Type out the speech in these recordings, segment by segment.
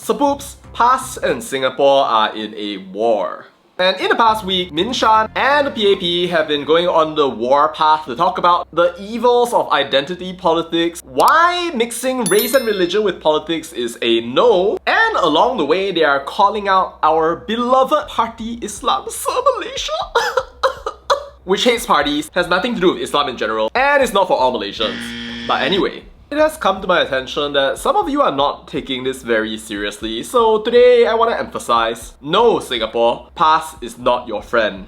Sapoops, Parti and Singapore are in a war. And in the past week, Min Shan and the PAP have been going on the war path to talk about the evils of identity politics, why mixing race and religion with politics is a no, and along the way they are calling out our beloved Parti Islam, Se-Malaysia, which hates parties, has nothing to do with Islam in general, and is not for all Malaysians. But anyway, it has come to my attention that some of you are not taking this very seriously, so today I want to emphasize, no Singapore, Parti is not your friend.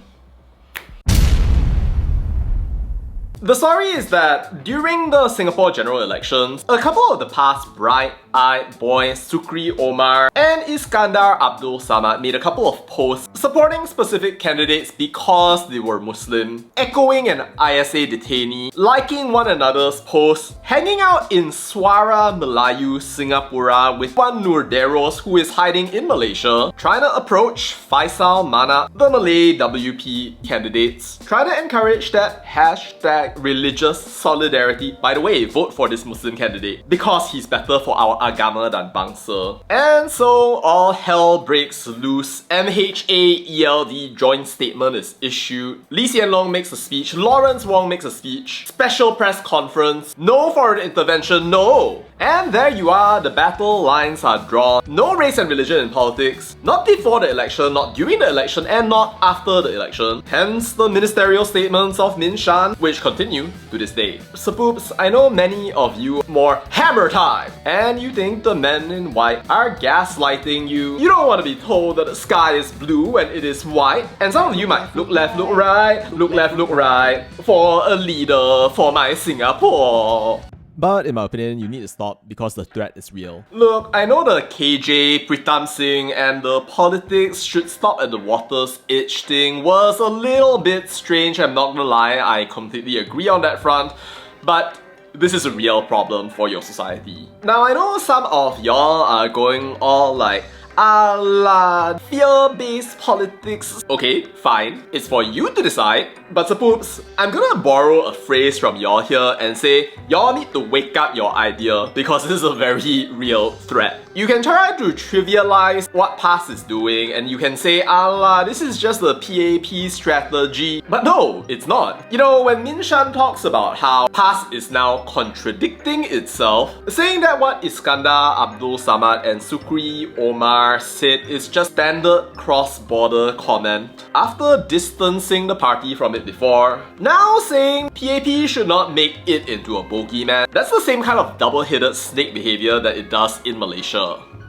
The story is that during the Singapore general elections, a couple of the past bright-eyed boys, Sukri, Omar, and Iskandar Abdul made a couple of posts supporting specific candidates because they were Muslim, echoing an ISA detainee, liking one another's posts, hanging out in Suara Melayu Singapura with one Nurderos who is hiding in Malaysia, trying to approach Faisal Mana, the Malay WP candidates, trying to encourage that hashtag religious solidarity. By the way, vote for this Muslim candidate because he's better for our agama than bangsa. And so all hell breaks loose. MHAELD joint statement is issued. Lee Hsien Loong makes a speech. Lawrence Wong makes a speech. Special press conference. No foreign intervention, no! And there you are, the battle lines are drawn. No race and religion in politics. Not before the election, not during the election, and not after the election. Hence the ministerial statements of Min Shan, which continue to this day. Sapoops, I know many of you more hammer time, and you think the men in white are gaslighting you. You don't want to be told that the sky is blue when it is white. And some of you might look left, look right, look left, look right, for a leader for my Singapore. But in my opinion, you need to stop because the threat is real. Look, I know the KJ, Pritam Singh, and the politics should stop at the water's edge thing was a little bit strange, I'm not gonna lie, I completely agree on that front, but this is a real problem for your society. Now I know some of y'all are going all like, la fear-based politics. Okay, fine. It's for you to decide. But Sapoops, I'm gonna borrow a phrase from y'all here and say y'all need to wake up your idea because this is a very real threat. You can try to trivialize what Parti is doing and you can say, this is just a PAP strategy. But no, it's not. You know, when Min Shan talks about how Parti is now contradicting itself, saying that what Iskandar, Abdul and Sukri, Omar said is just standard cross-border comment. After distancing the party from it before, now saying PAP should not make it into a bogeyman. That's the same kind of double-headed snake behavior that it does in Malaysia.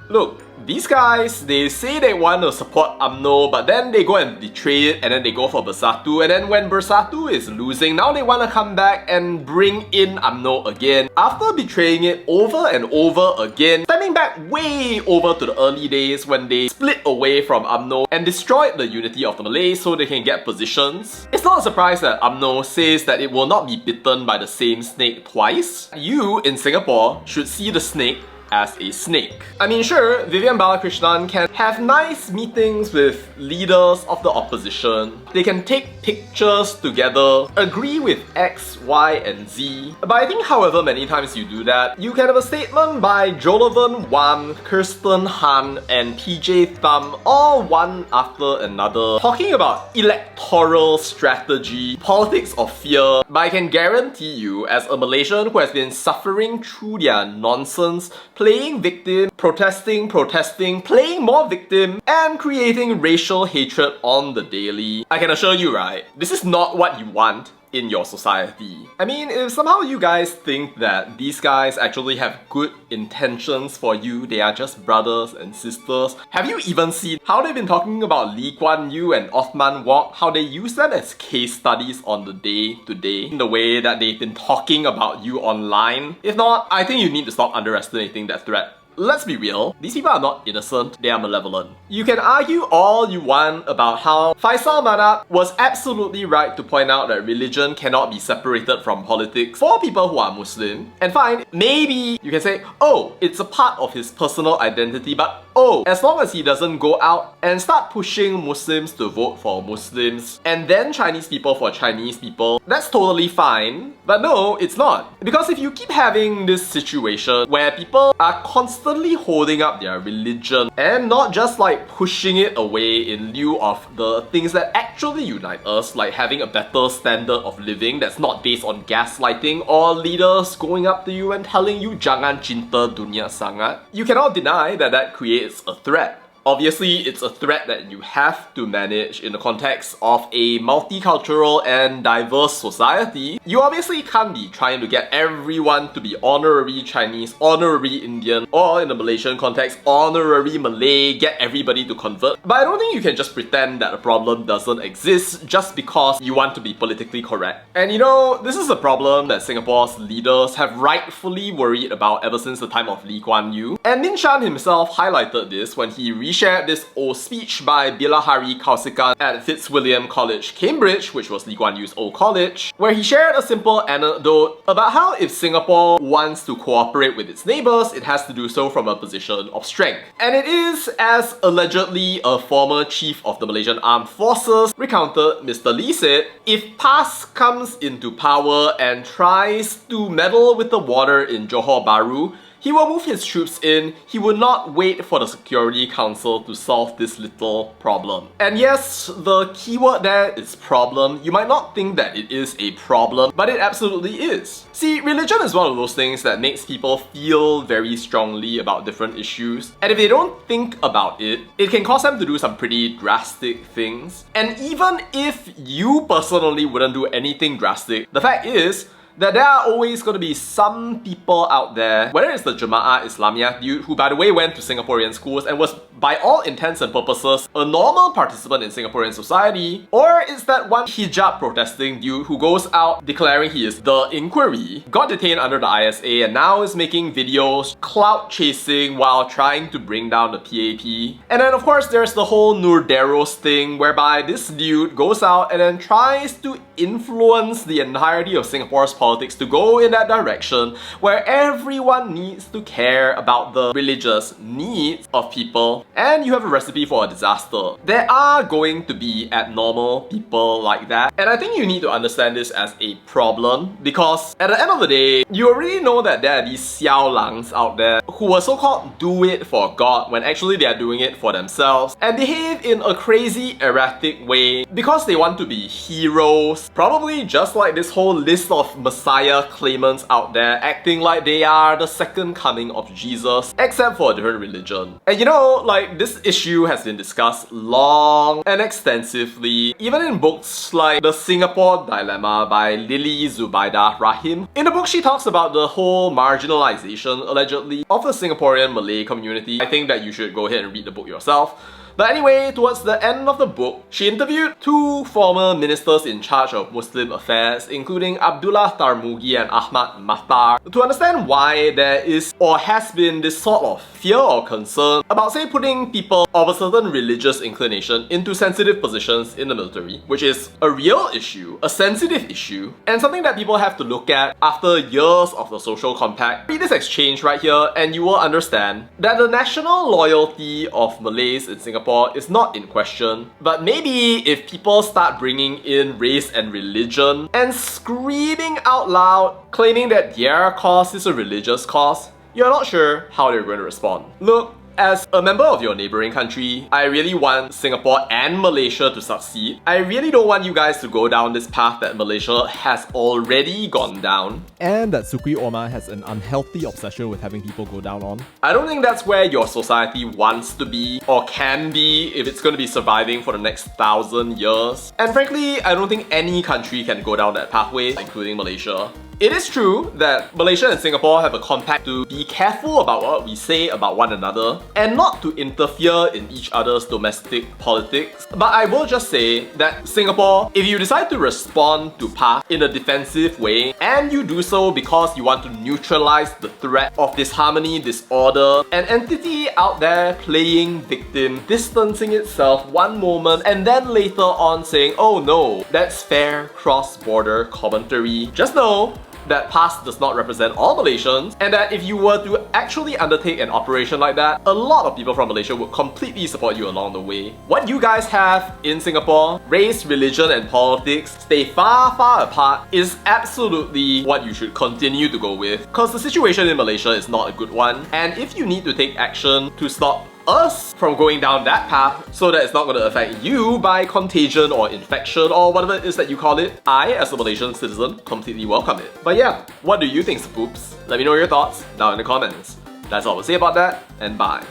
Look, these guys, they say they want to support UMNO, but then they go and betray it, and then they go for Bersatu, and then when Bersatu is losing, now they want to come back and bring in UMNO again. After betraying it over and over again, stepping back way over to the early days when they split away from UMNO and destroyed the unity of the Malays so they can get positions. It's not a surprise that UMNO says that it will not be bitten by the same snake twice. You, in Singapore, should see the snake as a snake. I mean, sure, Vivian Balakrishnan can have nice meetings with leaders of the opposition. They can take pictures together, agree with X, Y, and Z. But I think however many times you do that, you can have a statement by Jolovan Wan, Kirsten Han, and PJ Thum, all one after another, talking about electoral strategy, politics of fear. But I can guarantee you, as a Malaysian who has been suffering through their nonsense, playing victim, protesting, playing more victim, and creating racial hatred on the daily, I can assure you, right, this is not what you want in your society. I mean, if somehow you guys think that these guys actually have good intentions for you, they are just brothers and sisters, have you even seen how they've been talking about Lee Kuan Yew and Othman Wok, how they use them as case studies on the day-to-day, in the way that they've been talking about you online? If not, I think you need to stop underestimating that threat. Let's be real, these people are not innocent, they are malevolent. You can argue all you want about how Faisal Mana was absolutely right to point out that religion cannot be separated from politics for people who are Muslim. And fine, maybe you can say, oh, it's a part of his personal identity, but oh, as long as he doesn't go out and start pushing Muslims to vote for Muslims and then Chinese people for Chinese people, that's totally fine. But no, it's not. Because if you keep having this situation where people are constantly holding up their religion and not just like pushing it away in lieu of the things that actually unite us, like having a better standard of living that's not based on gaslighting or leaders going up to you and telling you jangan cinta dunia sangat, you cannot deny that that creates a threat. Obviously, it's a threat that you have to manage in the context of a multicultural and diverse society. You obviously can't be trying to get everyone to be honorary Chinese, honorary Indian, or in the Malaysian context, honorary Malay, get everybody to convert. But I don't think you can just pretend that a problem doesn't exist just because you want to be politically correct. And you know, this is a problem that Singapore's leaders have rightfully worried about ever since the time of Lee Kuan Yew. And Min Shan himself highlighted this when he shared this old speech by Bilahari Kausikan at Fitzwilliam College, Cambridge, which was Lee Kuan Yew's old college, where he shared a simple anecdote about how if Singapore wants to cooperate with its neighbours, it has to do so from a position of strength. And it is, as allegedly a former chief of the Malaysian Armed Forces recounted, Mr. Lee said, if PAS comes into power and tries to meddle with the water in Johor Bahru, he will move his troops in, he will not wait for the Security Council to solve this little problem. And yes, the keyword there is problem. You might not think that it is a problem, but it absolutely is. See, religion is one of those things that makes people feel very strongly about different issues, and if they don't think about it, it can cause them to do some pretty drastic things. And even if you personally wouldn't do anything drastic, the fact is that there are always going to be some people out there, whether it's the Jama'ah Islamiyah dude, who by the way went to Singaporean schools and was by all intents and purposes a normal participant in Singaporean society, or it's that one hijab protesting dude who goes out declaring he is the inquiry, got detained under the ISA and now is making videos clout chasing while trying to bring down the PAP. And then of course there's the whole Nurderos thing whereby this dude goes out and then tries to influence the entirety of Singapore's politics to go in that direction where everyone needs to care about the religious needs of people, and you have a recipe for a disaster. There are going to be abnormal people like that, and I think you need to understand this as a problem because at the end of the day, you already know that there are these xiao langs out there who will so-called do it for God when actually they are doing it for themselves and behave in a crazy erratic way because they want to be heroes, probably just like this whole list of Messiah claimants out there acting like they are the second coming of Jesus, except for a different religion. And you know, like, this issue has been discussed long and extensively, even in books like The Singapore Dilemma by Lily Zubaida Rahim. In the book, she talks about the whole marginalization, allegedly, of the Singaporean Malay community. I think that you should go ahead and read the book yourself. But anyway, towards the end of the book, she interviewed two former ministers in charge of Muslim affairs, including Abdullah Tarmugi and Ahmad Mahtar, to understand why there is or has been this sort of fear or concern about, say, putting people of a certain religious inclination into sensitive positions in the military, which is a real issue, a sensitive issue, and something that people have to look at after years of the social compact. Read this exchange right here and you will understand that the national loyalty of Malays in Singapore is not in question, but maybe if people start bringing in race and religion and screaming out loud, claiming that their cause is a religious cause, you're not sure how they're going to respond. Look, as a member of your neighbouring country, I really want Singapore and Malaysia to succeed. I really don't want you guys to go down this path that Malaysia has already gone down. And that Sukri Omar has an unhealthy obsession with having people go down on. I don't think that's where your society wants to be or can be if it's going to be surviving for the next 1,000 years. And frankly, I don't think any country can go down that pathway, including Malaysia. It is true that Malaysia and Singapore have a compact to be careful about what we say about one another and not to interfere in each other's domestic politics. But I will just say that Singapore, if you decide to respond to PAS in a defensive way and you do so because you want to neutralize the threat of disharmony, disorder, an entity out there playing victim, distancing itself one moment and then later on saying, oh no, that's fair cross-border commentary, just know that past does not represent all Malaysians, and that if you were to actually undertake an operation like that, a lot of people from Malaysia would completely support you along the way. What you guys have in Singapore, race, religion and politics, stay far, far apart, is absolutely what you should continue to go with, because the situation in Malaysia is not a good one, and if you need to take action to stop us from going down that path so that it's not going to affect you by contagion or infection or whatever it is that you call it, I, as a Malaysian citizen, completely welcome it. But yeah, what do you think, spoops? Let me know your thoughts down in the comments. That's all we'll say about that, and bye.